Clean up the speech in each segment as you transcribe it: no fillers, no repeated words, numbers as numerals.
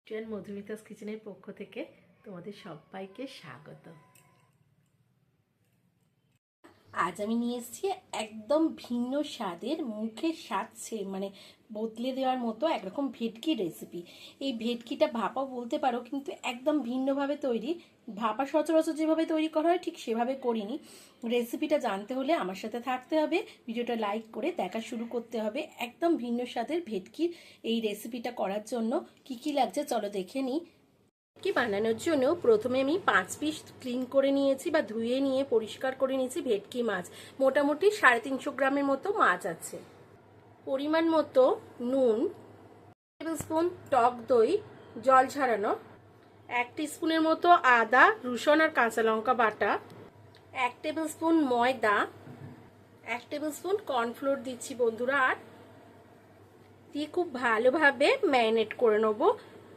Train Madhumita's কিচেনের পক্ষ থেকে তোমাদের সবাইকে স্বাগত। আজ আমি নিয়ে এসেছি একদম ভিন্ন স্বাদের, মুখের স্বাদ বদলে দেওয়ার মতো একরকম ভেটকি রেসিপি। এই ভেটকিটা ভাপা বলতে পারো, কিন্তু একদম ভিন্নভাবে তৈরি। ভাপা সচরাচর যেভাবে তৈরি করা হয় ঠিক সেভাবে করিনি। রেসিপিটা জানতে হলে আমার সাথে থাকতে হবে, ভিডিওটা লাইক করে দেখা শুরু করতে হবে। একদম ভিন্ন স্বাদের ভেটকির এই রেসিপিটা করার জন্য কি কি লাগছে চলো দেখে নিই। কি বানানোর জন্য প্রথমে আমি 5 পিস ক্লিন করে নিয়েছি বা ধুয়ে নিয়ে পরিষ্কার করে নিয়েছি ভেটকি মাছ। মোটামুটি 350 গ্রামের মতো মাছ আছে। পরিমাণ মতো নুন, টেবিল স্পুন টক দই জল ঝরানো, 1 টিস্পুনের মতো আদা রসুন আর কাঁচা লঙ্কা বাটা, 1 টেবিল স্পুন ময়দা, 1 টেবিল স্পুন কর্নফ্লোর দিচ্ছি বন্ধুরা, আর দিয়ে খুব ভালোভাবে ম্যারিনেট করে নেবো।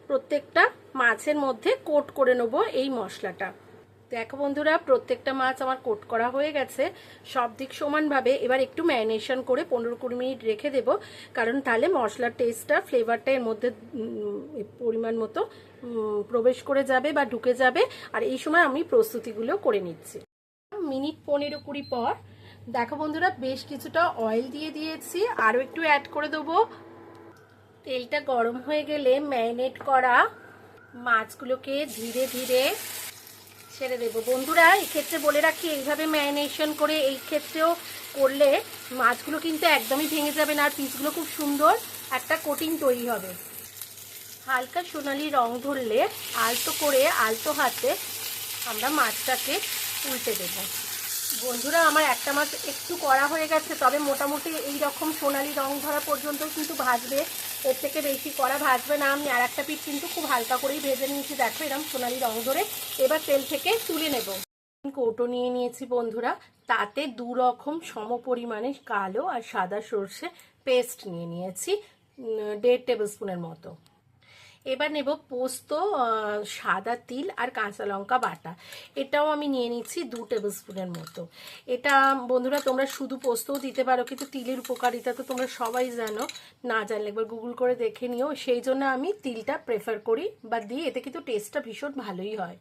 প্রত্যেকটা মাছের মধ্যে কোট করে নেব এই মশলাটা। দেখো বন্ধুরা, প্রত্যেকটা মাছ আমার কোট করা হয়ে গেছে সব দিক সমানভাবে। এবার একটু ম্যারিনেশন করে 15-20 মিনিট রেখে দেব, কারণ তাহলে মশলার টেস্টটা, ফ্লেভারটা এর মধ্যে পরিমাণ মতো প্রবেশ করে যাবে বা ঢুকে যাবে। আর এই সময় আমি প্রস্তুতিগুলো করে নিচ্ছি। মিনিট 15-20 পর দেখো বন্ধুরা, বেশ কিছুটা অয়েল দিয়ে দিয়েছি, আরও একটু অ্যাড করে দেবো। তেলটা গরম হয়ে গেলে ম্যারিনেট করা মাছগুলোকে ধীরে ধীরে ছেড়ে দেবো। বন্ধুরা, এক্ষেত্রে বলে রাখি, এইভাবে ম্যারিনেশন করে এই ক্ষেত্রেও করলে মাছগুলো কিন্তু একদমই ভেঙে যাবে না, আর পিসগুলো খুব সুন্দর একটা কোটিং তৈরি হবে। হালকা সোনালি রং ধরলে আলতো হাতে আমরা মাছটাকে উল্টে দেবো। বন্ধুরা, আমার একটা মাছ একটু কড়া হয়ে গেছে, তবে মোটামুটি এই রকম সোনালি রং ধরা পর্যন্ত কিন্তু ভাজবে, এর থেকে বেশি কড়া ভাজবে না। আমি আর একটা পিঠ কিন্তু খুব হালকা করেই ভেজে নিয়েছি, দেখো এরকম সোনালি রং ধরে। এবার তেল থেকে তুলে নেব। কৌটো নিয়ে নিয়েছি বন্ধুরা, তাতে 2 রকম সম পরিমাণে কালো আর সাদা সর্ষে পেস্ট নিয়ে নিয়েছি, 1.5 টেবিল স্পুনের মতো। এবার নেব পোস্ত, সাদা তিল আর কাঁচা লঙ্কা বাটা, এটাও আমি নিয়ে নিচ্ছি 2 টেবিল স্পুনের মতো। এটা বন্ধুরা তোমরা শুধু পোস্তও দিতে পারো, কিন্তু তিলের উপকারিতা তো তোমরা সবাই জানো, না জানলে একবার গুগল করে দেখে নিও। সেই জন্য আমি তিলটা প্রেফার করি বা দিই, এতে কিন্তু টেস্টটা ভীষণ ভালোই হয়।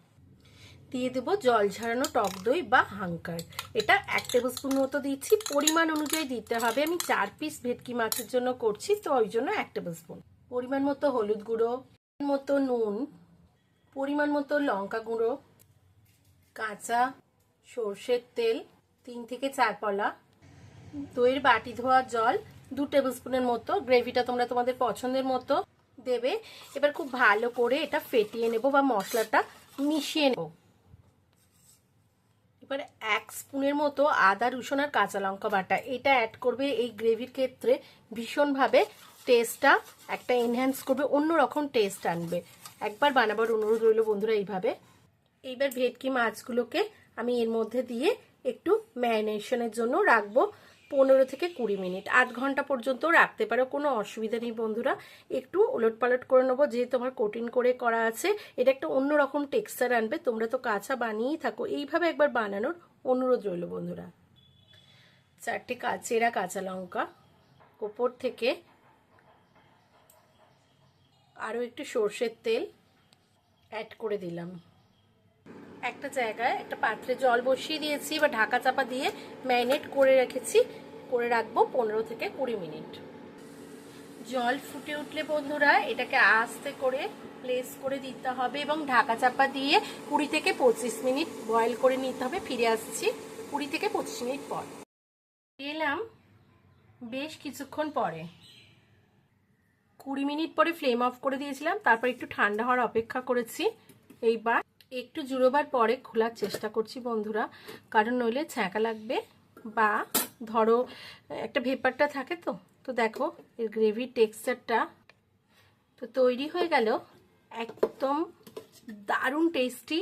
দিয়ে দেবো জল ঝরানো টক দই বা হাঙ্কার, এটা 1 টেবিল স্পুন মতো দিচ্ছি। পরিমাণ অনুযায়ী দিতে হবে, আমি 4 পিস ভেটকি মাছের জন্য করছি, তো ওই জন্য 1 টেবিল স্পুন। পরিমাণ মতো হলুদ গুঁড়ো, মতো নুন, পরিমাণ মতো লঙ্কা গুঁড়ো, কাঁচা সর্ষের তেল 3 থেকে 4 পলা, দইয়ের বাটি ধোয়া জল 2 টেবিল স্পুনের মতো। গ্রেভিটা তোমরা তোমাদের পছন্দের মতো দেবে। এবার খুব ভালো করে এটা ফেটিয়ে নেব বা মশলাটা মিশিয়ে নেব। এবার 1 স্পুনের মতো আদা রসুন আর কাঁচা লঙ্কা বাটা, এটা অ্যাড করবে এই গ্রেভির ক্ষেত্রে, ভীষণভাবে টেস্টটা একটা এনহ্যান্স করবে, অন্যরকম টেস্ট আনবে। একবার বানাবার অনুরোধ রইল বন্ধুরা এইভাবে। এইবার ভেটকি মাছগুলোকে আমি এর মধ্যে দিয়ে একটু ম্যারিনেশনের জন্য রাখবো 15 থেকে 20 মিনিট, 8 ঘন্টা পর্যন্ত রাখতে পারো, কোনো অসুবিধা নেই বন্ধুরা। একটু ওলটপালট করে নেবো, যেহেতু আমার কোটিং করে করা আছে, এটা একটা অন্যরকম টেক্সচার আনবে। তোমরা তো কাঁচা বানিয়েই থাকো, এইভাবে একবার বানানোর অনুরোধ রইল বন্ধুরা। 4টে চেরা কাঁচা লঙ্কা, ওপর থেকে আরও একটু সর্ষের তেল অ্যাড করে দিলাম। একটা জায়গায় একটা পাত্রে জল বসিয়ে দিয়েছি, বা ঢাকা চাপা দিয়ে ম্যারিনেট করে রাখবো 15 থেকে 20 মিনিট। জল ফুটে উঠলে বন্ধুরা এটাকে আস্তে করে প্লেস করে দিতে হবে এবং ঢাকা চাপা দিয়ে 20 থেকে 25 মিনিট বয়েল করে নিতে হবে। ফিরে আসছি 20 থেকে 25 মিনিট পর। এলাম বেশ কিছুক্ষণ পরে, 20 মিনিট পরে ফ্লেম অফ করে দিয়েছিলাম, তারপর একটু ঠান্ডা হওয়ার অপেক্ষা করেছি। এইবার একটু জুড়োবার পরে খোলার চেষ্টা করছি বন্ধুরা, কারণ নইলে ছ্যাঁকা লাগবে, বা ধরো একটা ভেপারটা থাকে। তো দেখো এর গ্রেভির টেক্সচারটা তো তৈরি হয়ে গেল, একদম দারুণ টেস্টি,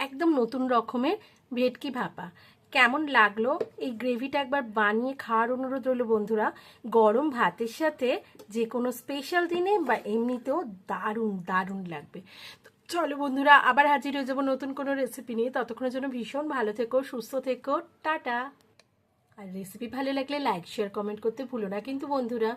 একদম নতুন রকমের ভেটকি ভাপা। কেমন লাগলো এই গ্রেভিটা একবার বানিয়ে খাওয়ার অনুরোধ রইল বন্ধুরা। গরম ভাতের সাথে যে কোনো স্পেশাল দিনে বা এমনিতেও দারুণ দারুণ লাগবে। চলো বন্ধুরা, আবার হাজির হয়ে যাবো নতুন কোনো রেসিপি নিয়ে। ততক্ষণের জন্য ভীষণ ভালো থেকো, সুস্থ থেকো, টাটা। আর রেসিপি ভালো লাগলে লাইক শেয়ার কমেন্ট করতে ভুলো না কিন্তু বন্ধুরা।